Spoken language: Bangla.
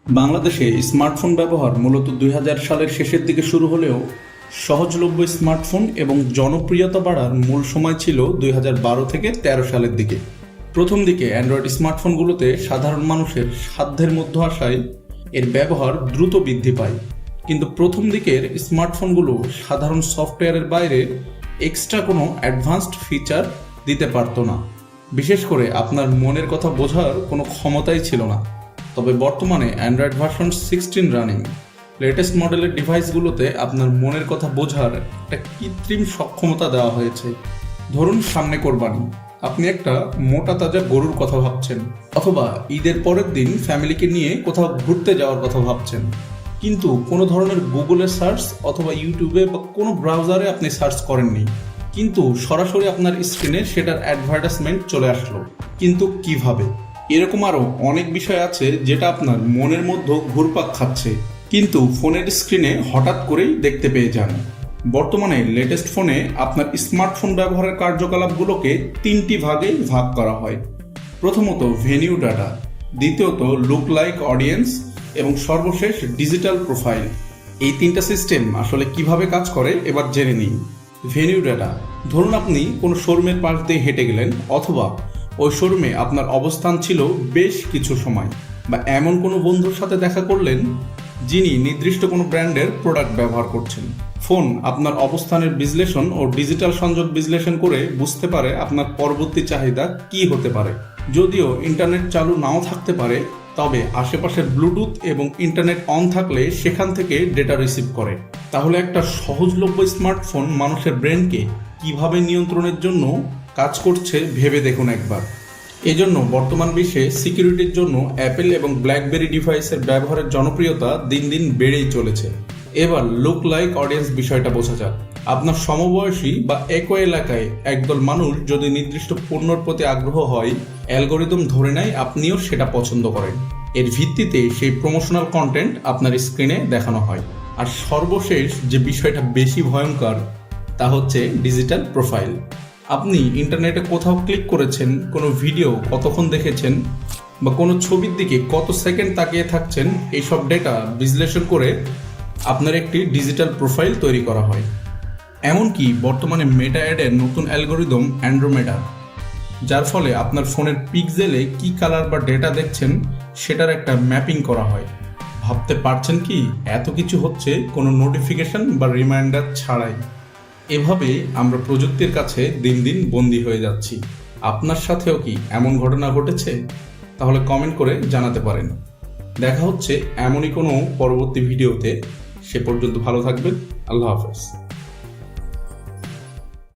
বাংলাদেশে স্মার্টফোন ব্যবহার মূলত ২০০০ সালের শেষের দিকে শুরু হলেও সহজলভ্য স্মার্টফোন এবং জনপ্রিয়তা বাড়ার মূল সময় ছিল ২০১২ থেকে ১৩ সালের দিকে। প্রথম দিকে অ্যান্ড্রয়েড স্মার্টফোনগুলোতে সাধারণ মানুষের সাধ্যের মধ্যে আসায় এর ব্যবহার দ্রুত বৃদ্ধি পায়, কিন্তু প্রথম দিকের স্মার্টফোনগুলো সাধারণ সফটওয়্যারের বাইরে এক্সট্রা কোনো অ্যাডভান্সড ফিচার দিতে পারতো না। বিশেষ করে আপনার মনের কথা বোঝার কোনো ক্ষমতাই ছিল না। তবে বর্তমানে অ্যান্ড্রয়েড ভার্সন 16 রানিং লেটেস্ট মডেলের ডিভাইসগুলোতে আপনার মনের কথা বোঝার একটা কৃত্রিম সক্ষমতা দেওয়া হয়েছে। ধরুন সামনে কোরবানি, আপনি একটা মোটা তাজা গরুর কথা ভাবছেন, অথবা ঈদের পরের দিন ফ্যামিলিকে নিয়ে কোথাও ঘুরতে যাওয়ার কথা ভাবছেন, কিন্তু কোনো ধরনের গুগলে সার্চ অথবা ইউটিউবে বা কোনো ব্রাউজারে আপনি সার্চ করেননি, কিন্তু সরাসরি আপনার স্ক্রিনে সেটার অ্যাডভার্টাইজমেন্ট চলে আসলো। কিন্তু কিভাবে? এরকম আরও অনেক বিষয় আছে যেটা আপনার মনের মধ্যে ঘুরপাক খাচ্ছে, কিন্তু ফোনের স্ক্রিনে হঠাৎ করেই দেখতে পেয়ে যান। বর্তমানে লেটেস্ট ফোনে আপনার স্মার্টফোন ব্যবহারের কার্যকলাপগুলোকে 3টি ভাগে ভাগ করা হয়। প্রথমত ভেনিউ ডাটা, দ্বিতীয়ত লুক লাইক অডিয়েন্স এবং সর্বশেষ ডিজিটাল প্রোফাইল। এই 3টা সিস্টেম আসলে কিভাবে কাজ করে এবার জেনে নিন। ভেনিউ ডাটা, ধরুন আপনি কোনো শোরুমের পাশ দিয়ে হেঁটে গেলেন, অথবা ওই শোরুমে আপনার অবস্থান ছিল বেশ কিছু সময়, বা এমন কোনো বন্ধুর সাথে দেখা করলেন যিনি নির্দিষ্ট কোনো ব্র্যান্ডের প্রোডাক্ট ব্যবহার করছেন। ফোন আপনার অবস্থানের বিশ্লেষণ ও ডিজিটাল সংযোগ বিশ্লেষণ করে বুঝতে পারে আপনার পরবর্তী চাহিদা কি হতে পারে। যদিও ইন্টারনেট চালু নাও থাকতে পারে, তবে আশেপাশের ব্লুটুথ এবং ইন্টারনেট অন থাকলে সেখান থেকে ডেটা রিসিভ করে। তাহলে একটা সহজলভ্য স্মার্টফোন মানুষের ব্রেনকে কিভাবে নিয়ন্ত্রণের জন্য কাজ করছে ভেবে দেখুন একবার। এজন্য বর্তমান বিশ্বে সিকিউরিটির জন্য অ্যাপেল এবং ব্ল্যাকবেরি ডিভাইসের ব্যবহারের জনপ্রিয়তা দিন দিন বেড়েই চলেছে। এবার লুক লাইক অডিয়েন্স বিষয়টা বোঝা যাক। আপনার সমবয়সী বা একই এলাকায় একদল মানুষ যদি নির্দিষ্ট পণ্যের প্রতি আগ্রহ হয়, অ্যালগোরিদম ধরে নেয় আপনিও সেটা পছন্দ করেন। এর ভিত্তিতে সেই প্রমোশনাল কন্টেন্ট আপনার স্ক্রিনে দেখানো হয়। আর সর্বশেষ যে বিষয়টা বেশি ভয়ঙ্কর, তা হচ্ছে ডিজিটাল প্রোফাইল। আপনি ইন্টারনেটে কোথাও ক্লিক করেছেন, কোনো ভিডিও কতক্ষণ দেখেছেন, বা কোনো ছবির দিকে কত সেকেন্ড তাকিয়ে থাকছেন, এইসব ডেটা বিশ্লেষণ করে আপনার একটি ডিজিটাল প্রোফাইল তৈরি করা হয়। এমনকি বর্তমানে মেটা অ্যাডের নতুন অ্যালগোরিদম অ্যান্ড্রোমেডা, যার ফলে আপনার ফোনের পিক্সেলে কি কালার বা ডেটা দেখছেন সেটার একটা ম্যাপিং করা হয়। ভাবতে পারছেন কি, এত কিছু হচ্ছে কোনো নোটিফিকেশন বা রিমাইন্ডার ছাড়াই। এভাবে আমরা প্রযুক্তির কাছে দিন দিন বন্দী হয়ে যাচ্ছি। আপনার সাথেও কি এমন ঘটনা ঘটেছে? তাহলে কমেন্ট করে জানাতে পারেন। দেখা হচ্ছে এমনই কোনো পরবর্তী ভিডিওতে। সে পর্যন্ত ভালো থাকবেন। আল্লাহ হাফেজ।